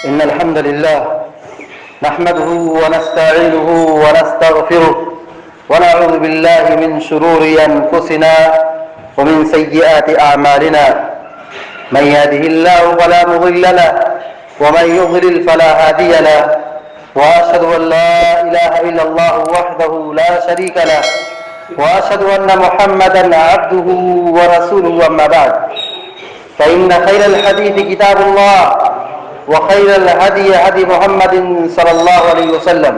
إن الحمد لله نحمده ونستعينه ونستغفره ونعوذ بالله من شرور أنفسنا ومن سيئات أعمالنا. من يهده الله فلا مضل له ومن يضلل فلا هادي له، وأشهد أن لا إله إلا الله وحده لا شريك له، وأشهد أن محمدا عبده ورسوله. أما بعد، فإن خير الحديث كتاب الله، وخير الهدي هدي محمد صلى الله عليه وسلم،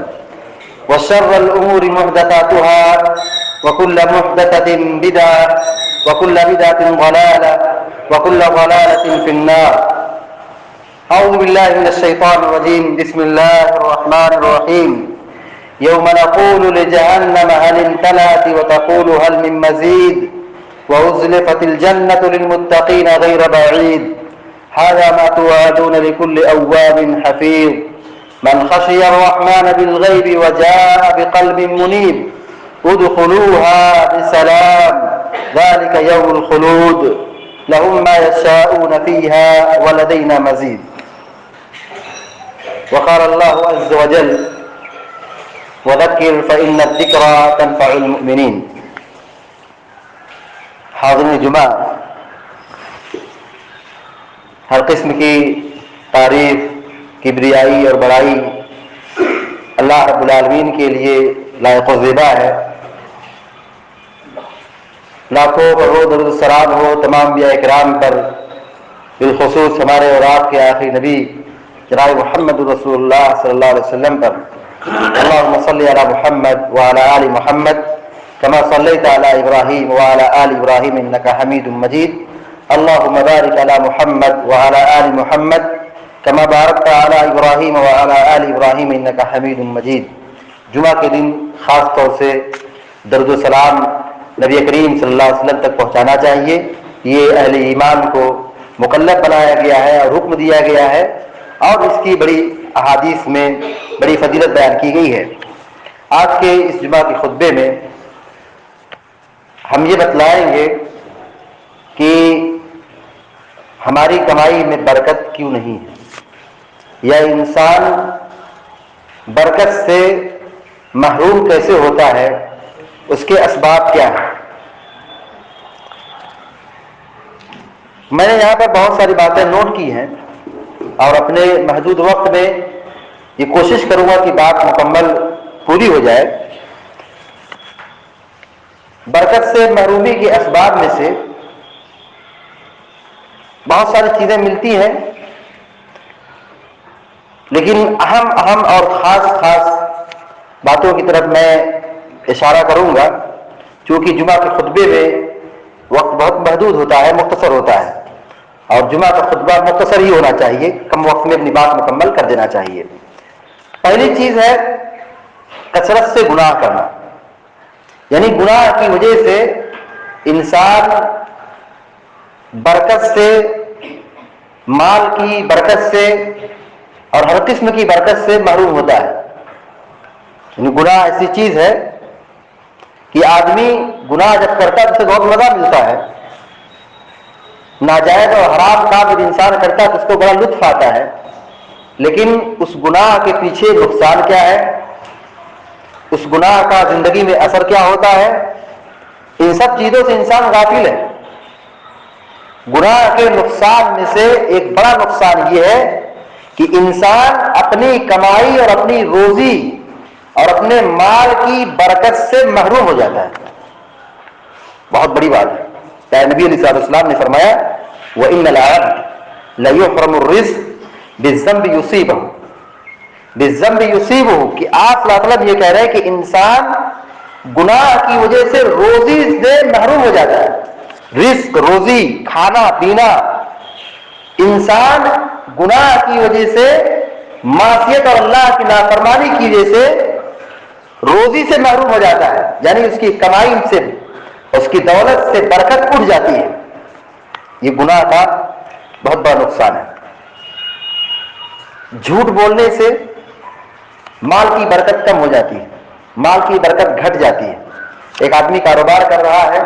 وشر الأمور محدثاتها، وكل محدثة بدعة، وكل بدعة ضلالة، وكل ضلالة في النار. أعوذ بالله من الشيطان الرجيم. بسم الله الرحمن الرحيم. يوم نقول لجهنم هل امتلأت وتقول هل من مزيد وأزلفت الجنة للمتقين غير بعيد. هذا ما توعدون لكل أواب حفيظ. من خشي الرحمن بالغيب وجاء بقلب منيب ادخلوها بسلام ذلك يوم الخلود لهم ما يشاءون فيها ولدينا مزيد. وقال الله عز وجل: وذكر فإن الذكرى تنفع المؤمنين. حاضرین جمعہ، ہر قسم کی تعریف، کبریائی اور بڑائی اللہ رب العالمین کے لیے لائق و زیبا ہے. لاکھوں کروڑ درود و سلام ہو تمام انبیاء کرام پر، بالخصوص ہمارے اور آپ کے آخری نبی جناب محمد رسول اللہ صلی اللہ علیہ وسلم پر. اللہم صلی علی محمد وعلی آل محمد كما صليت على إبراهيم وعلى آل إبراهيم إنك حميد مجيد. اللهم بارك على محمد وعلى آل محمد كما باركت على إبراهيم وعلى آل إبراهيم إنك حميد مجيد. جمعہ کے دن خاص طور سے درود و سلام نبی کریم صلی اللہ علیہ وسلم تک پہنچانا چاہیے. یہ اہل ایمان کو مکلف بنایا گیا ہے اور حکم دیا گیا ہے، اور اس کی بڑی احادیث میں بڑی فضیلت بیان کی گئی ہے. آج کے اس جمعہ کے خطبے میں ہم یہ بتلائیں گے کہ ہماری کمائی میں برکت کیوں نہیں ہے، یا انسان برکت سے محروم کیسے ہوتا ہے، اس کے اسباب کیا ہیں. میں نے یہاں پر بہت ساری باتیں نوٹ کی ہیں اور اپنے محدود وقت میں یہ کوشش کروں گا کہ بات مکمل پوری ہو جائے. برکت سے محرومی کے اسباب میں سے بہت ساری چیزیں ملتی ہیں، لیکن اہم اور خاص باتوں کی طرف میں اشارہ کروں گا. چونکہ جمعہ کے خطبے میں وقت بہت محدود ہوتا ہے، مختصر ہوتا ہے، اور جمعہ کا خطبہ مختصر ہی ہونا چاہیے، کم وقت میں اپنی بات مکمل کر دینا چاہیے. پہلی چیز ہے کثرت سے گناہ کرنا، یعنی گناہ کی وجہ سے انسان برکت سے، مال کی برکت سے اور ہر قسم کی برکت سے محروم ہوتا ہے. یعنی گناہ ایسی چیز ہے کہ آدمی گناہ جب کرتا ہے تو اسے بہت مزہ ملتا ہے. ناجائز اور حرام کام جب انسان کرتا ہے تو اس کو بڑا لطف آتا ہے، لیکن اس گناہ کے پیچھے نقصان کیا ہے، اس گناہ کا زندگی میں اثر کیا ہوتا ہے، ان سب چیزوں سے انسان غافل ہے. گناہ کے نقصان میں سے ایک بڑا نقصان یہ ہے کہ انسان اپنی کمائی اور اپنی روزی اور اپنے مال کی برکت سے محروم ہو جاتا ہے. بہت بڑی بات ہے. نبی علیہ السلام نے فرمایا: وَإِنَّ الْعَبْدَ لَيُحْرَمُ الرِّزْقَ بِالذَّنبِ يُصِيبُهُ. بالذنب یصیبہ، کہ آپ صلی اللہ علیہ وسلم یہ کہہ رہے ہیں کہ انسان گناہ کی وجہ سے روزی سے محروم ہو جاتا ہے. رزق، روزی، کھانا پینا، انسان گناہ کی وجہ سے، معصیت اور اللہ کی نافرمانی کی وجہ سے روزی سے محروم ہو جاتا ہے. یعنی اس کی کمائی سے، اس کی دولت سے برکت اٹھ جاتی ہے. یہ گناہ کا بہت بڑا نقصان ہے. جھوٹ بولنے سے مال کی برکت کم ہو جاتی ہے، مال کی برکت گھٹ جاتی ہے. ایک آدمی کاروبار کر رہا ہے،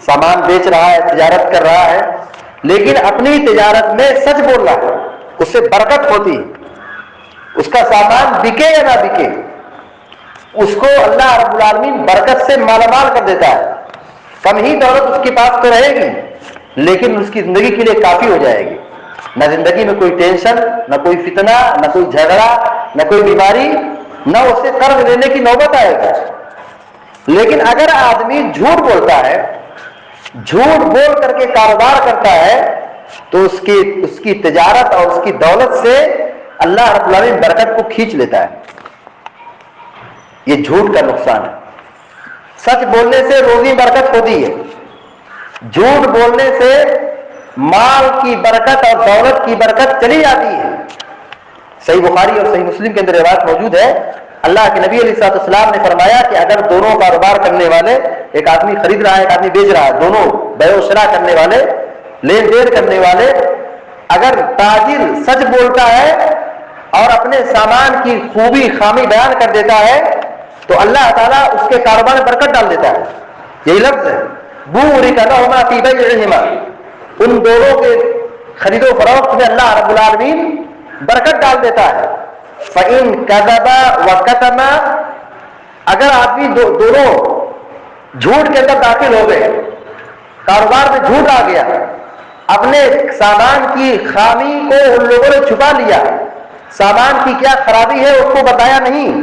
سامان بیچ رہا ہے، تجارت کر رہا ہے، لیکن اپنی تجارت میں سچ بول رہا ہے، اس سے برکت ہوتی ہے. اس کا سامان بکے یا نہ بکے، اس کو اللہ رب العالمین برکت سے مالا مال کر دیتا ہے. کم ہی دولت اس کے پاس تو رہے گی لیکن اس کی زندگی کے لیے کافی ہو جائے گی. نہ زندگی میں کوئی ٹینشن، نہ کوئی فتنہ، نہ کوئی جھگڑا، نہ کوئی بیماری، نہ اسے قرض لینے کی نوبت آئے گی. لیکن اگر آدمی جھوٹ بولتا ہے، جھوٹ بول کر کے کاروبار کرتا ہے، تو اس کی تجارت اور اس کی دولت سے اللہ رب العالمین برکت کو کھینچ لیتا ہے. یہ جھوٹ کا نقصان ہے. سچ بولنے سے روزی برکت ہوتی ہے، جھوٹ بولنے سے مال کی برکت اور دولت کی برکت چلی جاتی ہے. صحیح بخاری اور صحیح مسلم کے اندر روایت موجود ہے، اللہ کے نبی علیہ الصلوۃ والسلام نے فرمایا کہ اگر دونوں کاروبار کرنے والے، ایک آدمی خرید رہا ہے ایک آدمی بیچ رہا ہے، دونوں بیع و شراء کرنے والے، لین دین کرنے والے، اگر تاجر سچ بولتا ہے اور اپنے سامان کی خوبی خامی بیان کر دیتا ہے تو اللہ تعالیٰ اس کے کاروبار میں برکت ڈال دیتا ہے. یہی لفظ ہے، بورک لہما فی بیعہما، ان دونوں کے خرید و فروخت میں اللہ رب العالمین برکت ڈال دیتا ہے. فَإِن كَذَبَ وَكَتَمَ، اگر آدمی دونوں جھوٹ کے اندر داخل ہو گئے، کاروبار میں جھوٹ آ گیا، اپنے سامان کی خامی کو ان لوگوں نے چھپا لیا، سامان کی کیا خرابی ہے اس کو بتایا نہیں.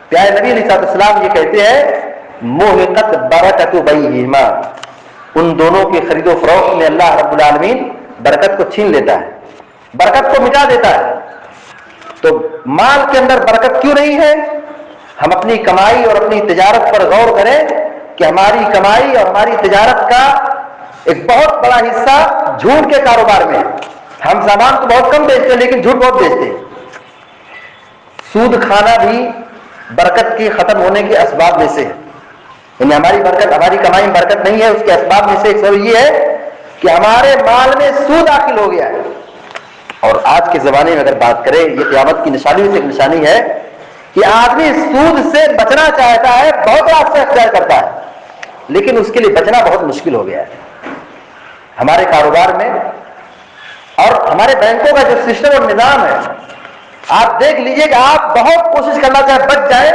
پیارے نبی علیہ السلام یہ کہتے ہیں موہقت برکت بیہما، ان دونوں کی خرید و فروخت میں اللہ رب العالمین برکت کو چھین لیتا ہے، برکت کو مٹا دیتا ہے. تو مال کے اندر برکت کیوں نہیں ہے؟ ہم اپنی کمائی اور اپنی تجارت پر غور کریں کہ ہماری کمائی اور ہماری تجارت کا ایک بہت بڑا حصہ جھوٹ کے کاروبار میں ہے. ہم سامان تو بہت کم بیچتے ہیں لیکن جھوٹ بہت بیچتے ہیں. سود کھانا بھی برکت کے ختم ہونے کے اسباب میں سے ہے. یعنی ہماری برکت، ہماری کمائی میں برکت نہیں ہے، اس کے اسباب میں سے ایک سبب یہ ہے کہ ہمارے مال میں سود داخل ہو گیا ہے. اور آج کے زمانے میں اگر بات کریں، یہ قیامت کی نشانی سے ایک نشانی ہے کہ آدمی سود سے بچنا چاہتا ہے، بہت راستہ اختیار کرتا ہے لیکن اس کے لیے بچنا بہت مشکل ہو گیا ہے. ہمارے کاروبار میں اور ہمارے بینکوں کا جو سسٹم اور نظام ہے، آپ دیکھ لیجئے کہ آپ بہت کوشش کرنا چاہیں بچ جائیں،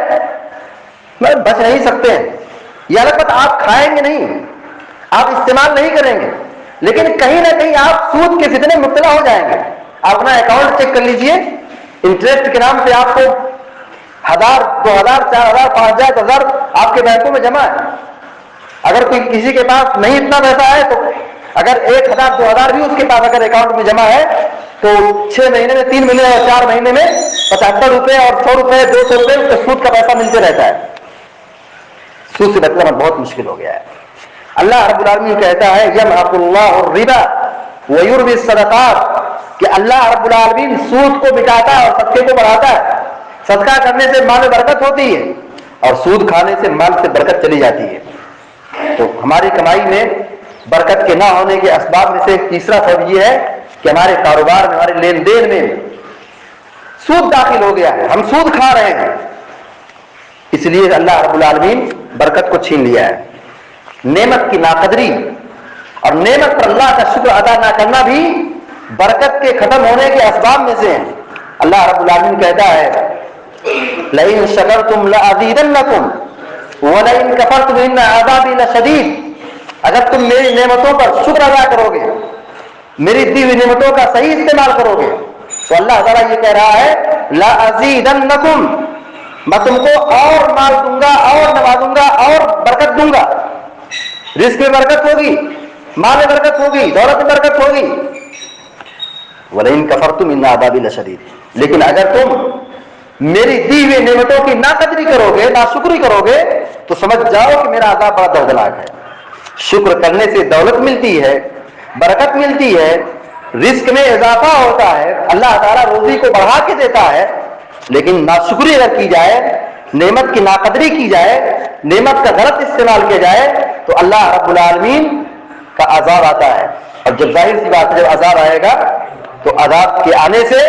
مگر بچ نہیں سکتے ہیں. یہ الگ بات، آپ کھائیں گے نہیں، آپ استعمال نہیں کریں گے لیکن کہیں نہ کہیں آپ سود کے فتنے میں مبتلا ہو جائیں گے. آپ اپنا اکاؤنٹ چیک کر لیجئے، انٹرسٹ کے نام پہ آپ کو 1000 2000 4000 5000 10,000 آپ کے بینکوں میں جمع ہے. اگر کوئی کسی کے پاس نہیں اتنا پیسہ ہے تو اگر 1000 2000 بھی اس کے پاس اگر اکاؤنٹ میں جمع ہے تو 6 مہینے میں 3 مہینے اور 4 مہینے میں 75 روپے اور 100 روپے 200 روپے اس کو سود کا پیسہ ملتے رہتا ہے. سود سے بچنا بہت مشکل ہو گیا ہے. اللہ رب العالمین کہتا ہے یمحق اللہ الربا ویربی الصدقات، کہ اللہ رب العالمین سود کو مٹاتا ہے اور صدقے کو بڑھاتا ہے. صدقہ کرنے سے مال میں برکت ہوتی ہے اور سود کھانے سے مال سے برکت چلی جاتی ہے. تو ہماری کمائی میں برکت کے نہ ہونے کے اسباب میں سے تیسرا سبب یہ ہے کہ ہمارے کاروبار میں، ہمارے لین دین میں سود داخل ہو گیا ہے، ہم سود کھا رہے ہیں، اس لیے اللہ رب العالمین برکت کو چھین لیا ہے. نعمت کی ناقدری اور نعمت پر اللہ کا شکر ادا نہ کرنا بھی برکت کے ختم ہونے کے اسباب میں سے ہیں. اللہ رب العالمین کہتا ہے لئن شکرتم لازیدنکم ولئن کفرتم ان عذابی لشدید، اگر تم میری نعمتوں پر شکر ادا کرو گے، میری دی ہوئی نعمتوں کا صحیح استعمال کرو گے تو اللہ تعالیٰ یہ کہہ رہا ہے لازیدنکم، میں تم کو اور مال دوں گا اور نوازوں گا اور برکت دوں گا. رزق میں برکت ہوگی، مال میں برکت ہوگی، دولت میں برکت ہوگی. وَلَئِن كَفَرْتُمْ إِنَّ عَذَابِي لَشَدِيدٌ، لیکن اگر تم میری دی ہوئی نعمتوں کی ناقدری کرو گے، ناشکری کرو گے تو سمجھ جاؤ کہ میرا عذاب بڑا دردناک ہے. شکر کرنے سے دولت ملتی ہے، برکت ملتی ہے، رزق میں اضافہ ہوتا ہے، اللہ تعالیٰ روزی کو بڑھا کے دیتا ہے. لیکن ناشکری اگر کی جائے، نعمت کی ناقدری کی جائے، نعمت کا غلط استعمال کیا جائے تو اللہ رب العالمین کا عذاب آتا ہے. اور جب ظاہر سی بات ہے، جب عذاب آئے گا تو عذاب کے آنے سے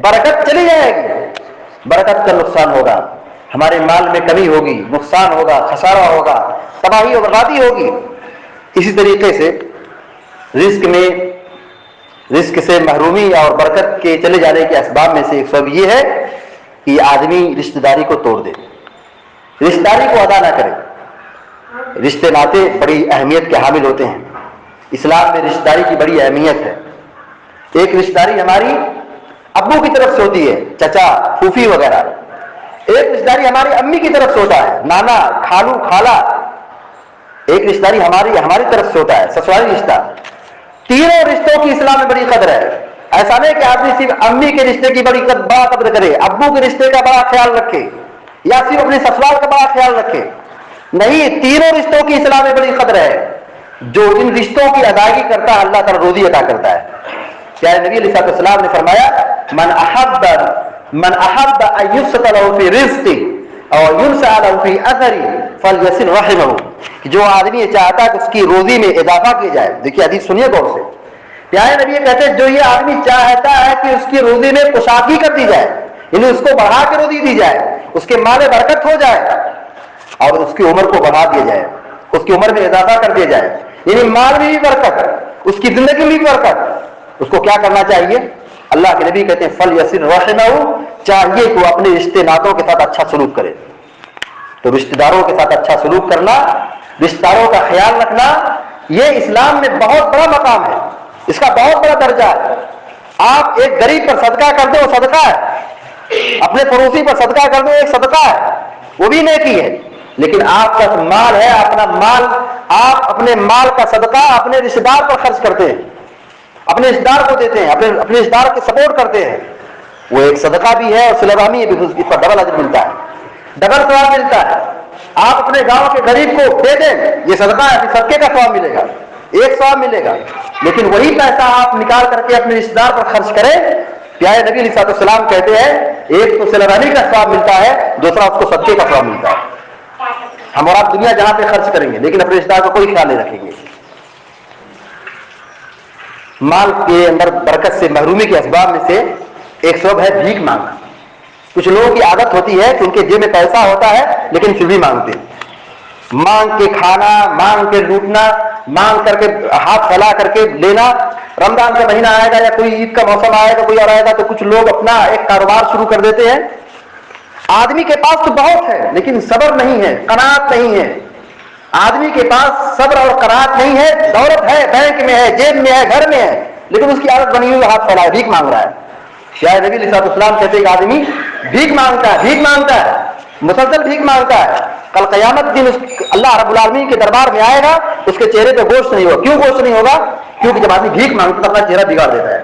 برکت چلی جائے گی، برکت کا نقصان ہوگا، ہمارے مال میں کمی ہوگی، نقصان ہوگا، خسارہ ہوگا، تباہی و بربادی ہوگی. اسی طریقے سے رزق میں رزق سے محرومی اور برکت کے چلے جانے کے اسباب میں سے ایک سبب یہ ہے کہ آدمی رشتہ داری کو توڑ دے، رشتہ داری کو ادا نہ کرے۔ رشتے ناطے بڑی اہمیت کے حامل ہوتے ہیں، اسلام میں رشتہ داری کی بڑی اہمیت ہے۔ ایک رشتہ داری ہماری ابو کی طرف سے ہوتی ہے، چچا پھوپھی وغیرہ۔ ایک رشتہ داری ہماری امی کی طرف سے ہوتا ہے، نانا کھالو خالہ۔ ایک رشتہ داری ہماری طرف سے ہوتا ہے، سسرالی رشتہ۔ تینوں رشتوں کی اسلام میں بڑی قدر ہے۔ ایسا نہیں کہ آدمی صرف امی کے رشتے کی بڑا قدر کرے، ابو کے رشتے کا بڑا خیال رکھے، یا صرف اپنے سسرال کا بڑا خیال رکھے۔ نہیں، تینوں رشتوں کی اسلام میں بڑی قدر ہے۔ جو ان رشتوں کی ادائیگی کرتا ہے اللہ تعالیٰ روزی عطا کرتا ہے۔ پیارے نبی علیہ السلام نے فرمایا من احب ان یبسط له فی رزقه او ينسأ له فی اثره فلیصل رحمه، کہ جو آدمی یہ چاہتا ہے کہ اس کی روزی میں اضافہ کیا جائے۔ دیکھیے حدیث سنیے غور سے، پیارے نبی یہ کہتے ہیں جو یہ آدمی چاہتا ہے کہ اس کی روزی میں کشادگی کر دی جائے، یعنی اس کو بڑھا کے روزی دی جائے، اس کے مال میں برکت ہو جائے اور اس کی عمر کو بڑھا دیا جائے، اس کی عمر میں اضافہ کر دیا جائے، یعنی مال میں بھی برکت، اس کی زندگی میں بھی برکت، اس کو کیا کرنا چاہیے؟ اللہ کے نبی کہتے ہیں فلیصل رحمہ، چاہیے کہ وہ اپنے رشتے ناتوں کے ساتھ اچھا سلوک کرے۔ تو رشتہ داروں کے ساتھ اچھا سلوک کرنا، رشتہ داروں کا خیال رکھنا، یہ اسلام میں بہت بڑا مقام ہے، اس کا بہت بڑا درجہ ہے۔ آپ ایک غریب پر صدقہ کر دو وہ صدقہ ہے، اپنے پڑوسی پر صدقہ کر دو ایک صدقہ ہے، وہ بھی نیکی ہے۔ لیکن آپ کا مال ہے، اپنا مال، آپ اپنے مال کا صدقہ اپنے رشتہ دار پر خرچ کرتے ہیں، اپنے رشتہ دار کو دیتے ہیں، اپنے رشتہ دار کی سپورٹ کرتے ہیں، وہ ایک صدقہ بھی ہے اور صلہ رحمی بھی، اس پر ڈبل اجر ملتا ہے، ڈبل ثواب ملتا ہے۔ آپ اپنے گاؤں کے غریب کو دے دیں، یہ صدقہ ہے، صدقے کا ثواب ملے گا، ایک ثواب ملے گا۔ لیکن وہی پیسہ آپ نکال کر کے اپنے رشتہ دار پر خرچ کریں، پیارے نبی علیہ السلام کہتے ہیں ایک تو صلہ رحمی کا ثواب ملتا ہے، دوسرا اس کو صدقے کا ثواب ملتا ہے۔ ہم اور آپ دنیا جہاں پہ خرچ کریں گے لیکن اپنے رشتہ دار کا کوئی خیال نہیں رکھیں گے۔ مال کے اندر برکت سے محرومی کے اسباب میں سے ایک سبب ہے بھیک مانگنا۔ کچھ لوگوں کی عادت ہوتی ہے کہ ان کے جیب میں پیسہ ہوتا ہے لیکن پھر بھی مانگتے ہیں، مانگ کے کھانا، مانگ کے لوٹنا، مانگ کر کے ہاتھ پھیلا کر کے لینا۔ رمضان کا مہینہ آئے گا یا کوئی عید کا موسم آئے گا، کوئی اور آئے گا، تو کچھ لوگ اپنا ایک کاروبار شروع کر دیتے ہیں۔ آدمی کے پاس تو بہت ہے لیکن صبر نہیں ہے، قناعت نہیں ہے۔ آدمی کے پاس صبر اور قناعت نہیں ہے، دولت ہے، بینک میں ہے، جیب میں ہے، گھر میں ہے، لیکن اس کی عادت بنی ہوئی ہاتھ پھیلا ہے، بھیک مانگ رہا ہے۔ شاید نبی علیہ السلام کہتے ہیں کہ آدمی بھیک مانگتا ہے، مسلسل بھیک مانگتا ہے، کل قیامت دن اللہ رب العالمین کے دربار میں آئے گا، اس کے چہرے پہ گوشت نہیں ہوگا۔ کیوں گوشت نہیں ہوگا؟ کیونکہ جب آدمی بھیک مانگتا ہے اپنا چہرہ بگاڑ دیتا ہے،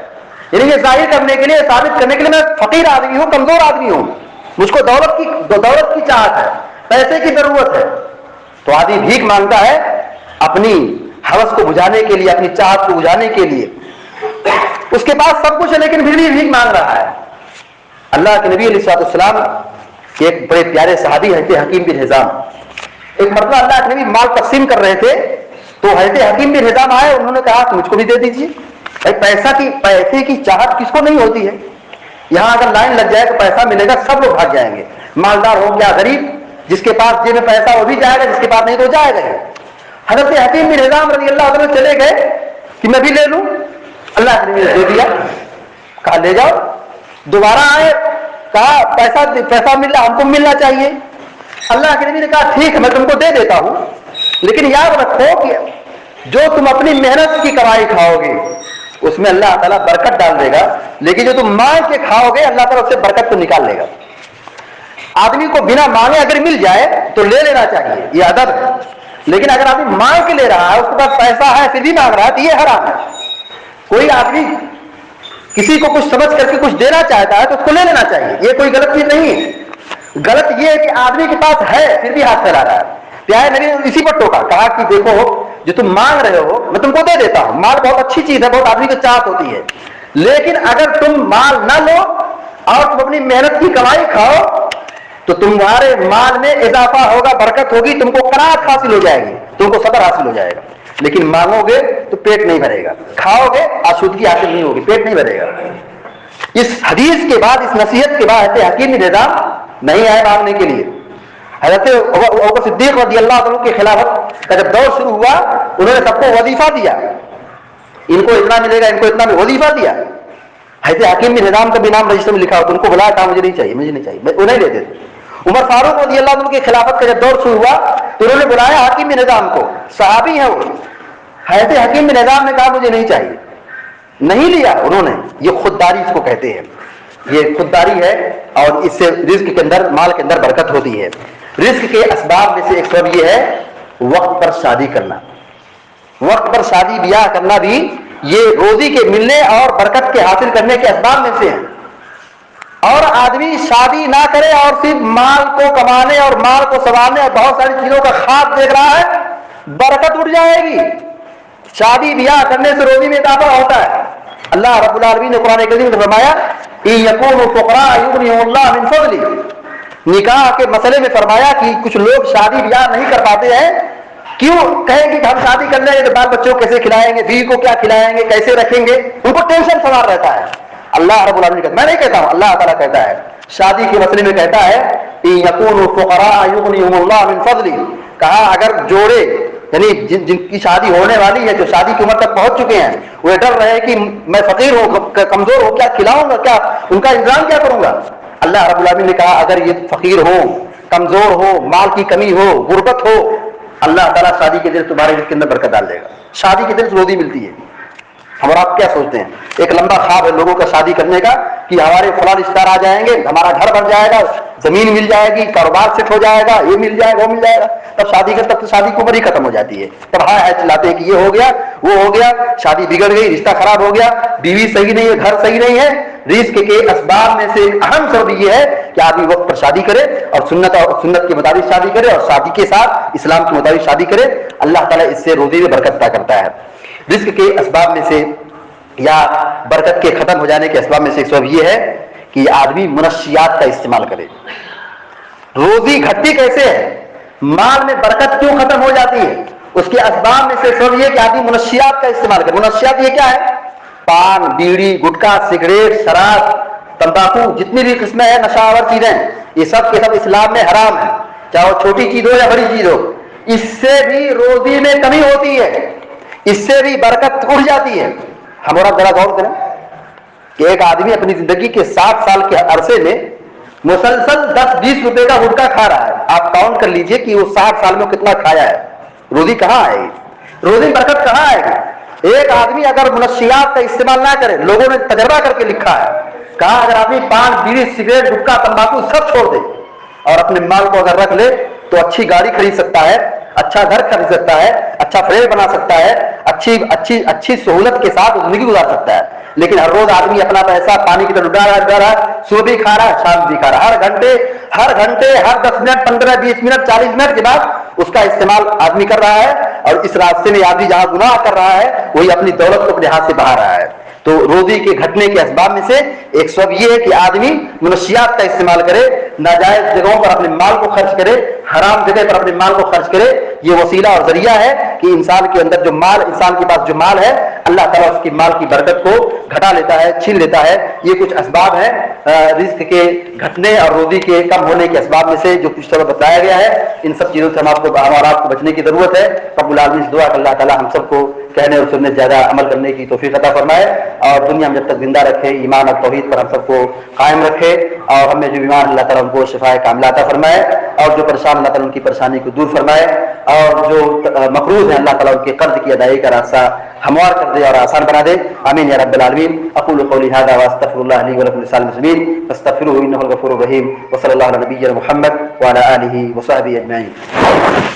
یعنی یہ ظاہر کرنے کے لیے، ثابت کرنے کے لیے میں فقیر آدمی ہوں، کمزور آدمی ہوں، مجھ کو دولت کی چاہت ہے، پیسے کی ضرورت ہے، تو آدمی بھیک مانگتا ہے اپنی ہوس کو بجھانے کے لیے، اپنی چاہت کو بجھانے کے لیے۔ اس کے پاس سب کچھ ہے لیکن پھر بھی بھیک مانگ رہا ہے۔ اللہ کے نبی علیہ السلام کے ایک بڑے پیارے صحابی حضرت حکیم بن حزام، ایک مرتبہ اللہ کے نبی مال تقسیم کر رہے تھے تو حضرت حکیم بن حزام آئے، انہوں نے کہا کہ مجھ کو بھی دے دیجیے۔ پیسے کی چاہت کس کو نہیں ہوتی ہے؟ یہاں اگر لائن لگ جائے تو پیسہ ملے گا، سب لوگ بھاگ جائیں گے، مالدار ہو کیا غریب، جس کے پاس جیب میں پیسہ وہ بھی جائے گا، جس کے پاس نہیں تو جائے گا۔ حضرت حکیم بن حزام رضی اللہ عنہ چلے گئے کہ میں بھی لے لوں، اللہ کے نبی نے دے دیا، کہا لے جاؤ۔ دوبارہ آئے، کہا پیسہ مل رہا، ہم کو ملنا چاہیے۔ اللہ کے نبی نے کہا ٹھیک ہے میں تم کو دے دیتا ہوں، لیکن یاد رکھو کہ جو تم اپنی محنت کی کمائی کھاؤ گے اس میں اللہ تعالیٰ برکت ڈال دے گا، لیکن جو تم مانگ کے کھاؤ گے اللہ تعالیٰ اس سے برکت تو نکال لے گا۔ آدمی کو بنا مانگے اگر مل جائے تو لے لینا چاہیے، یہ ادب ہے، لیکن اگر آدمی مانگ کے لے رہا ہے، اس کے پاس پیسہ ہے پھر بھی مانگ رہا ہے، تو یہ حرام ہے۔ کوئی آدمی کسی کو کچھ سمجھ کر کے کچھ دینا چاہتا ہے تو اس کو لے لینا چاہیے، یہ کوئی غلط چیز نہیں ہے۔ غلط یہ ہے کہ آدمی کے پاس ہے پھر بھی ہاتھ پھیلا رہا ہے۔ پیارے نبی نے اسی پر ٹوکا، کہا کہ دیکھو جو تم مانگ رہے ہو میں تم کو دے دیتا ہوں، مال بہت اچھی چیز ہے، بہت آدمی کو چاہت ہوتی ہے، لیکن اگر تم مال نہ لو اور تم اپنی محنت کی کمائی کھاؤ تو تمہارے مال میں اضافہ ہوگا، برکت ہوگی، تم کو قناعت حاصل ہو جائے گی، تم کو صبر حاصل ہو جائے گا۔ لیکن مانگو گے تو پیٹ نہیں بھرے گا، کھاؤ گے آسودگی حاصل نہیں ہوگی، پیٹ نہیں بھرے گا۔ اس حدیث کے بعد، اس نصیحت کے بعد حضرت حکیم بن حزام نہیں آئے مانگنے کے لیے۔ حضرت ابوبکر صدیق رضی اللہ عنہ کی خلافت کا جب دور شروع ہوا، انہوں نے سب کو وظیفہ دیا ان کو اتنا ملے گا, ان کو اتنا وظیفہ دیا. حضرت حکیم بن حزام کا بھی نام رجسٹر میں لکھا ہوتا, ان کو بلایا کہا مجھے نہیں چاہیے, مجھے نہیں چاہیے, وہ نہیں لیتے تھے. عمر فاروق رضی اللہ عنہ کی خلافت کا جب دور شروع ہوا تو انہوں نے بلایا حکیم بن حزام کو, صحابی ہیں وہ. حضرت حکیم بن حزام نے کہا مجھے نہیں چاہیے, نہیں لیا انہوں نے. یہ خودداری اس کو کہتے ہیں, یہ خودداری ہے, اور اس سے رزق کے اندر, مال کے اندر برکت ہوتی ہے. رزق کے اسباب میں سے ایک سبب یہ ہے وقت پر شادی کرنا. وقت پر شادی بیاہ کرنا بھی یہ روزی کے ملنے اور برکت کے حاصل کرنے کے اسباب میں سے ہیں. اور آدمی شادی نہ کرے اور صرف مال کو کمانے اور مال کو سنوارنے اور بہت ساری چیزوں کا خواب دیکھ رہا ہے, برکت اٹھ جائے گی. شادی بیاہ کرنے سے روزی میں اضافہ ہوتا ہے. اللہ رب العالمین نے قرآن کریم میں فرمایا ان یکونوا فقراء یغنیهم اللہ من فضلہ. نکاح کے مسئلے میں فرمایا کہ کچھ لوگ شادی بیاہ نہیں کر پاتے ہیں. کیوں؟ کہیں گے کہ ہم شادی کر لیں گے تو بال بچوں کو کیسے کھلائیں گے, بیوی کو کیا کھلائیں گے, کیسے رکھیں گے, ان کو ٹینشن سوار رہتا ہے. اللہ رب العالمین کہتا, میں نہیں کہتا ہوں, اللہ تعالیٰ کہتا ہے شادی کے مسئلے میں کہتا ہے ان یکونوا فقراء یغنیهم اللہ من فضلہ. کہا اگر جوڑے یعنی جن کی شادی ہونے والی ہے, جو شادی کی عمر تک پہنچ چکے ہیں, وہ ڈر رہے کہ میں فقیر ہوں, کمزور ہوں, کیا کھلاؤں گا, کیا ان کا انتظام کیا کروں گا. اللہ رب العالمین نے کہا اگر یہ فقیر ہو, کمزور ہو, مال کی کمی ہو, غربت ہو, اللہ تعالیٰ شادی کے دن تمہارے رزق کے اندر برکت ڈال دے گا. شادی کے دن روزی ملتی ہے. ہم اور آپ کیا سوچتے ہیں, ایک لمبا خواب ہے لوگوں کا شادی کرنے کا کہ ہمارے فلاں رشتہ دار آ جائیں گے, ہمارا گھر بن جائے گا, زمین مل جائے گی, کاروبار سیٹ ہو جائے گا, یہ مل جائے گا, وہ مل جائے گا. تب شادی تب تو شادی کی عمر ہی ختم ہو جاتی ہے. تب ہائے چلاتے ہیں کہ یہ ہو گیا, وہ ہو گیا, شادی بگڑ گئی, رشتہ خراب ہو گیا, بیوی صحیح نہیں ہے, گھر صحیح نہیں ہے. رزق کے اسباب میں سے اہم سبب یہ ہے کہ آدمی وقت پر شادی کرے اور سنت کے مطابق شادی کرے, اور شادی کے ساتھ اسلام کے مطابق شادی کرے. اللہ تعالیٰ اس سے روزی میں برکت عطا کرتا ہے. رزق کے اسباب میں سے یا برکت کے ختم ہو جانے کے اسباب میں سے ایک سبب یہ ہے کہ آدمی منشیات کا استعمال کرے. روزی گھٹتی کیسے ہے, مال میں برکت کیوں ختم ہو جاتی ہے, اس کے اسباب میں سے سبب یہ کہ آدمی منشیات کا استعمال کرے. منشیات یہ کیا ہے؟ پان, بیڑی, گٹکا, سگریٹ, شراب, تمباکو, جتنی بھی قسمیں ہیں نشہ آور چیزیں, یہ سب کے سب اسلام میں حرام ہے, چاہے وہ چھوٹی چیز ہو یا بڑی چیز ہو. اس سے بھی روزی میں کمی ہوتی ہے, اس سے بھی برکت اڑ جاتی ہے. ہمارا ذرا غور کریں کہ ایک آدمی اپنی زندگی کے 60 سال کے عرصے میں مسلسل 10-20 روپے کا گٹکا کھا رہا ہے. آپ کاؤنٹ کر لیجئے کہ وہ 60 سال میں کتنا کھایا ہے. روزی کہاں آئے گی, روزی برکت کہاں آئے گی. ایک آدمی اگر منشیات کا استعمال نہ کرے, لوگوں نے تجربہ کر کے لکھا ہے, کہا اگر آدمی پان, بیڑی, سگریٹ, گٹکا, تمباکو سب چھوڑ دے اور اپنے مال کو اگر رکھ لے تو اچھی گاڑی خرید سکتا ہے, اچھا گھر خرید سکتا ہے, اچھا فلیٹ بنا سکتا ہے, اچھی سہولت کے ساتھ زندگی گزار سکتا ہے. لیکن ہر روز آدمی اپنا پیسہ پانی کی طرف ڈال رہا ہے, صبح بھی کھا رہا ہے, شام بھی کھا رہا ہے, ہر گھنٹے ہر 10 منٹ, 15, 20 منٹ, 40 منٹ کے بعد اس کا استعمال آدمی کر رہا ہے. اور اس راستے میں آدمی جہاں گناہ کر رہا ہے وہی اپنی دولت کو اپنے ہاتھ سے بہا رہا ہے. تو روزی کے گھٹنے کے اسباب میں سے ایک سبب یہ ہے کہ آدمی منشیات کا استعمال کرے, ناجائز جگہوں پر اپنے مال کو خرچ کرے, حرام جگہ پر اپنے مال کو خرچ کرے. یہ وسیلہ اور ذریعہ ہے کہ انسان کے اندر جو مال, انسان کے پاس جو مال ہے, اللہ تعالیٰ اس کی مال کی برکت کو گھٹا لیتا ہے, چھین لیتا ہے. یہ کچھ اسباب ہیں رزق کے گھٹنے اور روزی کے کم ہونے کے اسباب میں سے جو کچھ طرح بتایا گیا ہے. ان سب چیزوں سے ہمارا آپ کو بچنے کی ضرورت ہے. رب العالمین سے دعا کہ اللہ تعالیٰ ہم سب کو کہنے اور سننے سے زیادہ عمل کرنے کی توفیق عطا فرمائے, اور دنیا میں جب تک زندہ رکھے ایمان اور توحید پر ہم سب کو قائم رکھے, اور ہمیں جو بیمار اللہ تعالیٰ ان کو شفاء کاملہ عطا فرمائے, اور جو پریشان اللہ تعالیٰ ان کی پریشانی کو دور فرمائے, اور جو مقروض ہیں اللہ تعالیٰ ان کے قرض کی ادائیگی کا راستہ ہموار کر دے اور آسان بنا دے. آمین یا رب العالمین. اقول قولی ھذا واستغفر اللہ لی ولکم ولسائر المسلمین فاستغفروه انه الغفور الرحیم. وصلی اللہ علی نبینا محمد وعلی آلہ وصحبہ اجمعین.